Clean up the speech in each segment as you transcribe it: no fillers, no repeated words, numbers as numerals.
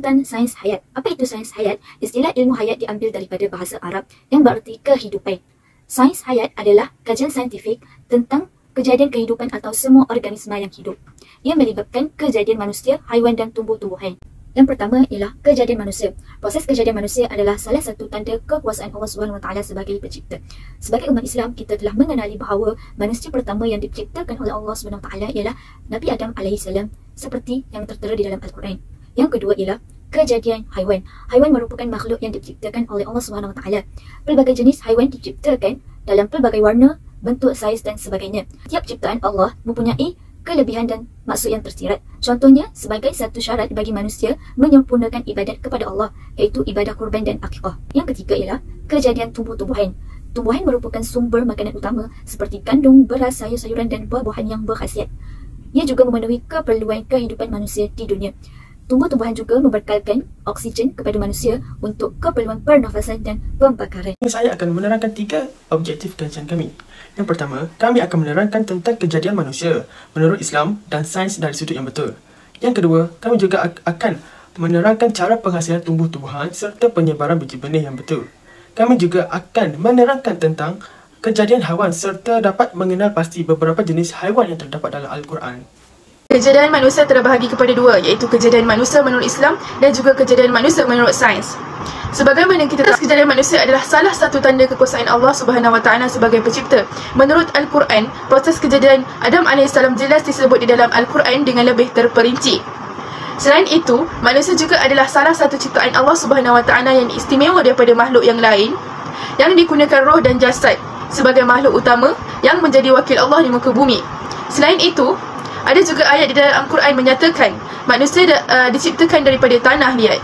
tentang sains hayat. Apa itu sains hayat? Istilah ilmu hayat diambil daripada bahasa Arab yang bererti kehidupan. Sains hayat adalah kajian saintifik tentang kejadian kehidupan atau semua organisma yang hidup. Ia melibatkan kejadian manusia, haiwan dan tumbuh-tumbuhan. Yang pertama ialah kejadian manusia. Proses kejadian manusia adalah salah satu tanda kekuasaan Allah SWT sebagai pencipta. Sebagai umat Islam, kita telah mengenali bahawa manusia pertama yang diciptakan oleh Allah SWT ialah Nabi Adam AS, seperti yang tertera di dalam Al-Quran. Yang kedua ialah kejadian haiwan. Haiwan merupakan makhluk yang diciptakan oleh Allah SWT. Pelbagai jenis haiwan diciptakan dalam pelbagai warna, bentuk, saiz dan sebagainya. Tiap ciptaan Allah mempunyai kelebihan dan maksud yang tersirat. Contohnya, sebagai satu syarat bagi manusia menyempurnakan ibadat kepada Allah, iaitu ibadah kurban dan akikah. Yang ketiga ialah kejadian tumbuh-tumbuhan. Tumbuhan merupakan sumber makanan utama seperti gandum, beras, sayur-sayuran dan buah-buahan yang berkhasiat. Ia juga memenuhi keperluan kehidupan manusia di dunia. Tumbuh-tumbuhan juga membekalkan oksigen kepada manusia untuk keperluan pernafasan dan pembakaran. Saya akan menerangkan 3 objektif kajian kami. Yang pertama, kami akan menerangkan tentang kejadian manusia menurut Islam dan sains dari sudut yang betul. Yang kedua, kami juga akan menerangkan cara penghasilan tumbuh-tumbuhan serta penyebaran biji benih yang betul. Kami juga akan menerangkan tentang kejadian haiwan serta dapat mengenal pasti beberapa jenis haiwan yang terdapat dalam Al-Quran. Kejadian manusia terbahagi kepada 2, iaitu kejadian manusia menurut Islam dan juga kejadian manusia menurut sains. Sebagaimana kita tahu, kejadian manusia adalah salah satu tanda kekuasaan Allah SWT sebagai pencipta. Menurut Al-Quran, proses kejadian Adam AS jelas disebut di dalam Al-Quran dengan lebih terperinci. Selain itu, manusia juga adalah salah satu ciptaan Allah SWT yang istimewa daripada makhluk yang lain, yang digunakan roh dan jasad sebagai makhluk utama yang menjadi wakil Allah di muka bumi. Selain itu, ada juga ayat di dalam Al-Quran menyatakan manusia diciptakan daripada tanah liat.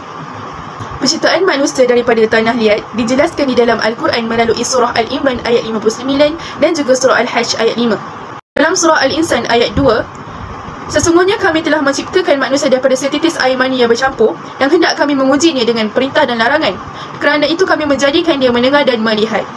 Penciptaan manusia daripada tanah liat dijelaskan di dalam Al-Quran melalui surah Al-Imran ayat 59 dan juga surah Al-Hajj ayat 5. Dalam surah Al-Insan ayat 2, sesungguhnya kami telah menciptakan manusia daripada setitis air mani yang bercampur, yang hendak kami mengujinya dengan perintah dan larangan. Kerana itu kami menjadikan dia mendengar dan melihat.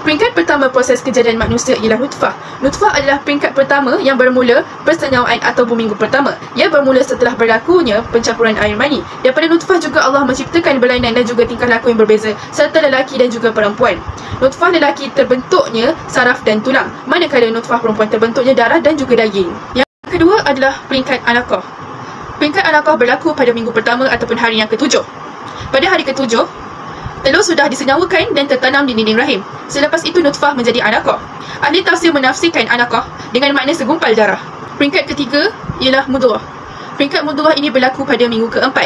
Peringkat pertama proses kejadian manusia ialah nutfah. Nutfah adalah peringkat pertama yang bermula persenyawaan atau minggu pertama. Ia bermula setelah berlakunya pencampuran air mani. Daripada nutfah juga Allah menciptakan berlainan dan juga tingkah laku yang berbeza, serta lelaki dan juga perempuan. Nutfah lelaki terbentuknya saraf dan tulang, manakala nutfah perempuan terbentuknya darah dan juga daging. Yang kedua adalah peringkat alaqah. Peringkat alaqah berlaku pada minggu pertama ataupun hari yang ke-7. Pada hari ke-7, telur sudah disenyawakan dan tertanam di dinding rahim. Selepas itu nutfah menjadi alaqah. Ahli tafsir menafsirkan alaqah dengan makna segumpal darah. Peringkat ketiga ialah mudghah. Peringkat mudghah ini berlaku pada minggu ke-4.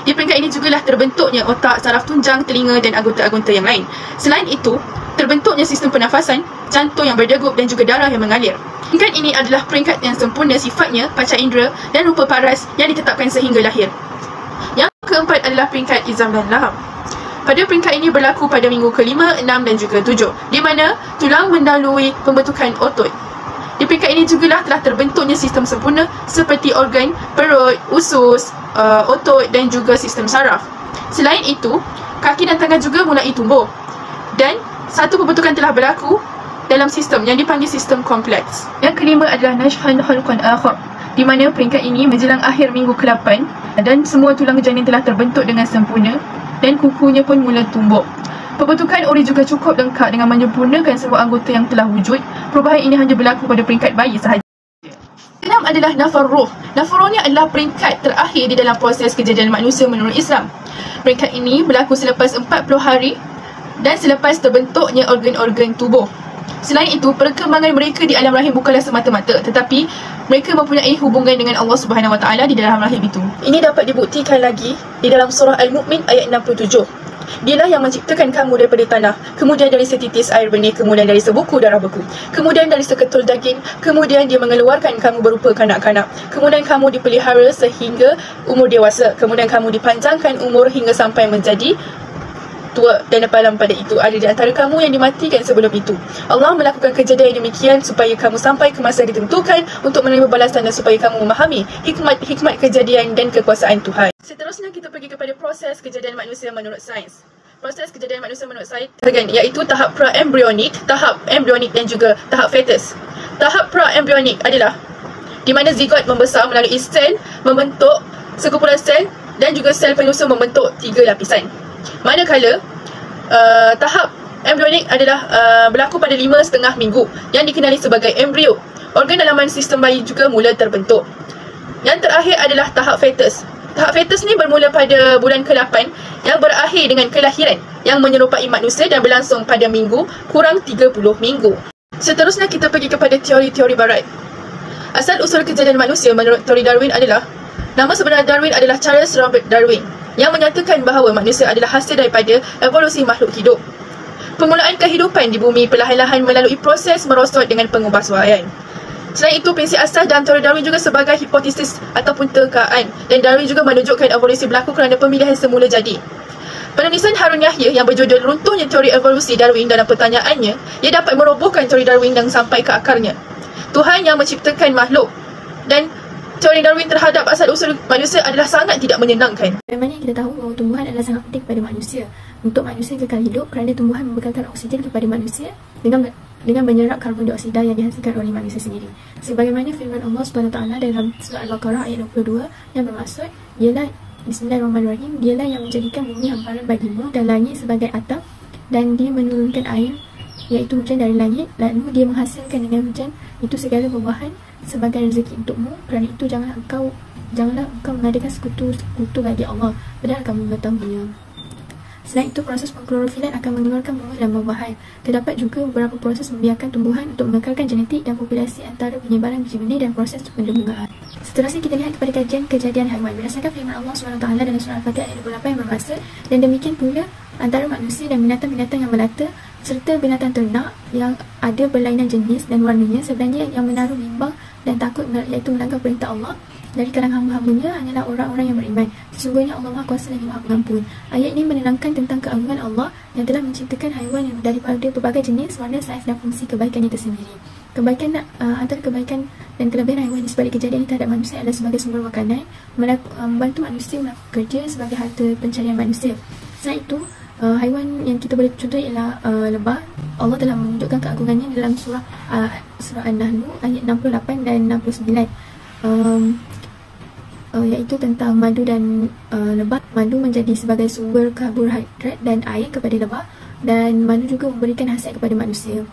Di peringkat ini jugalah terbentuknya otak, saraf tunjang, telinga dan anggota-anggota yang lain. Selain itu, terbentuknya sistem pernafasan, jantung yang berdegup dan juga darah yang mengalir. Peringkat ini adalah peringkat yang sempurna sifatnya, panca indera dan rupa paras yang ditetapkan sehingga lahir. Yang keempat adalah peringkat izam dan laham. Pada peringkat ini berlaku pada minggu ke-5, 6 dan juga 7, di mana tulang mendahului pembentukan otot. Di peringkat ini jugalah telah terbentuknya sistem sempurna seperti organ, perut, usus, otot dan juga sistem saraf. Selain itu, kaki dan tangan juga mulai tumbuh. Dan satu pembentukan telah berlaku dalam sistem yang dipanggil sistem kompleks. Yang kelima adalah nashhan khalqan akhar, di mana peringkat ini menjelang akhir minggu ke-8 dan semua tulang janin telah terbentuk dengan sempurna dan kukunya pun mula tumbuh. Pembentukan uri juga cukup lengkap dengan menyempurnakan semua anggota yang telah wujud. Perubahan ini hanya berlaku pada peringkat bayi sahaja. Keenam adalah nafar ruh. Nafar ruh ni adalah peringkat terakhir di dalam proses kejadian manusia menurut Islam. Peringkat ini berlaku selepas 40 hari dan selepas terbentuknya organ-organ tubuh. Selain itu, perkembangan mereka di alam rahim bukanlah semata-mata, tetapi mereka mempunyai hubungan dengan Allah SWT di dalam rahim itu. Ini dapat dibuktikan lagi di dalam surah Al-Mu'min ayat 67. Dialah yang menciptakan kamu daripada tanah, kemudian dari setitis air benih, kemudian dari sebuku darah beku, kemudian dari seketul daging, kemudian dia mengeluarkan kamu berupa kanak-kanak, kemudian kamu dipelihara sehingga umur dewasa, kemudian kamu dipanjangkan umur hingga sampai menjadi tua, dan dalam pada itu ada di antara kamu yang dimatikan sebelum itu. Allah melakukan kejadian yang demikian supaya kamu sampai ke masa ditentukan untuk menerima balasan dan supaya kamu memahami hikmat kejadian dan kekuasaan Tuhan. Seterusnya kita pergi kepada proses kejadian manusia menurut sains. Proses kejadian manusia menurut sains iaitu tahap pra-embryonik, tahap embryonik dan juga tahap fetus. Tahap pra-embryonik adalah di mana zigot membesar melalui sel membentuk sekumpulan sel dan juga sel penyusun membentuk 3 lapisan. Manakala tahap embryonik adalah berlaku pada 5,5 minggu yang dikenali sebagai embrio. Organ dalaman sistem bayi juga mula terbentuk. Yang terakhir adalah tahap fetus. Tahap fetus ni bermula pada bulan ke-8 yang berakhir dengan kelahiran yang menyerupai manusia dan berlangsung pada minggu kurang 30 minggu. Seterusnya kita pergi kepada teori-teori barat. Asal usul kejadian manusia menurut teori Darwin adalah, nama sebenar Darwin adalah Charles Robert Darwin, yang menyatakan bahawa manusia adalah hasil daripada evolusi makhluk hidup. Permulaan kehidupan di bumi perlahan-lahan melalui proses merosot dengan pengubahsuaian. Selain itu, prinsip asas dalam teori Darwin juga sebagai hipotesis ataupun tekaan, dan Darwin juga menunjukkan evolusi berlaku kerana pemilihan semula jadi. Penulisan Harun Yahya yang berjudul Runtuhnya Teori Evolusi Darwin dalam pertanyaannya, ia dapat merobohkan teori Darwin dan sampai ke akarnya. Tuhan yang menciptakan makhluk dan teori Darwin terhadap asal-usul manusia adalah sangat tidak menyenangkan. Bagaimana kita tahu bahawa tumbuhan adalah sangat penting kepada manusia untuk manusia kekal hidup kerana tumbuhan membekalkan oksigen kepada manusia dengan menyerap karbon dioksida yang dihasilkan oleh manusia sendiri. Sebagaimana firman Allah SWT dalam surah Al-Baqarah ayat 22 yang bermaksud, ialah Bismillahirrahmanirrahim, dialah yang menjadikan bumi hamparan bagimu dan langit sebagai atap, dan dia menurunkan air iaitu hujan dari langit, lalu dia menghasilkan dengan hujan itu segala buah-buahan sebagai rezeki untukmu. Kerana itu janganlah engkau mengadakan sekutu bagi Allah, padahal kamu mengetahuinya. Selain itu, proses pengklorofilan akan mengeluarkan bunga dan buah-buahan. Terdapat juga beberapa proses membiarkan tumbuhan untuk mengekalkan genetik dan populasi antara penyebaran biji benih dan proses penderbungaan. Seterusnya kita lihat kepada kajian kejadian haiwan. Berdasarkan firman Allah SWT dalam surah Al-Fatihah ayat 28 yang bermaksud, dan demikian pula antara manusia dan binatang-binatang yang melata serta binatang ternak yang ada berlainan jenis dan warnanya, sebenarnya yang menaruh bimbang dan takut iaitu melanggar perintah Allah dari kalangan hamba-hambanya hanyalah orang-orang yang beriman. Sesungguhnya Allah Maha Kuasa lagi Maha Pengampun. Ayat ini menerangkan tentang keagungan Allah yang telah menciptakan haiwan daripada berbagai jenis, warna, saiz dan fungsi kebaikannya tersendiri. Kebaikan antara kebaikan dan kelebihan haiwan di sebalik kejadian ini terhadap manusia adalah sebagai sumber makanan, membantu manusia melakukan kerja sebagai harta pencarian manusia. Selain itu, haiwan yang kita boleh contoh ialah lebah. Allah telah menunjukkan keagungannya dalam surah An-Nahl ayat 68 dan 69. Iaitu tentang madu dan lebah. Madu menjadi sebagai sumber karbohidrat dan air kepada lebah, dan madu juga memberikan hasil kepada manusia.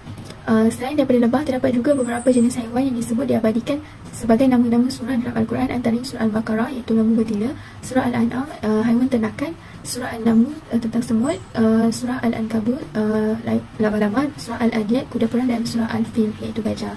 Selain daripada lebah, terdapat juga beberapa jenis haiwan yang disebut diabadikan sebagai nama-nama surah dalam Al-Quran, antaranya surah Al-Baqarah iaitu lembu betina, surah Al-An'am haiwan ternakan, surah An-Naml tentang semut, surah Al-Ankabut laba-laba, surah Al-Adiyat kuda perang, dan surah Al-Fil iaitu gajah.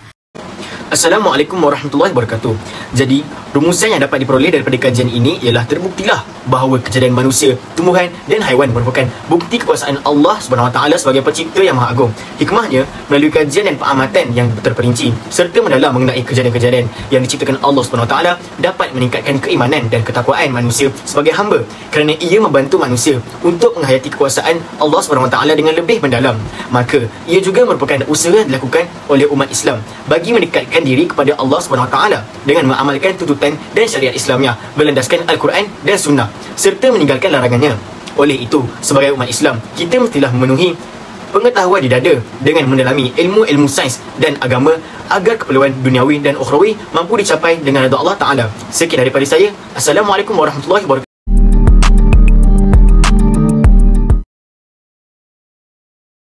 Assalamualaikum warahmatullahi wabarakatuh. Jadi, rumusan yang dapat diperoleh daripada kajian ini ialah terbuktilah bahawa kejadian manusia, tumbuhan dan haiwan merupakan bukti kekuasaan Allah SWT sebagai pencipta yang maha agung. Hikmahnya, melalui kajian dan pengamatan yang terperinci serta mendalam mengenai kejadian-kejadian yang diciptakan Allah SWT dapat meningkatkan keimanan dan ketakwaan manusia sebagai hamba, kerana ia membantu manusia untuk menghayati kekuasaan Allah SWT dengan lebih mendalam. Maka, ia juga merupakan usaha yang dilakukan oleh umat Islam bagi mendekatkan diri kepada Allah SWT dengan mengamalkan tuntutan dan syariat Islamiah berlandaskan Al-Quran dan Sunnah serta meninggalkan larangannya. Oleh itu, sebagai umat Islam, kita mestilah memenuhi pengetahuan di dada dengan mendalami ilmu-ilmu sains dan agama agar keperluan duniawi dan ukhrawi mampu dicapai dengan redha Allah Ta'ala. Sekian daripada saya. Assalamualaikum warahmatullahi wabarakatuh.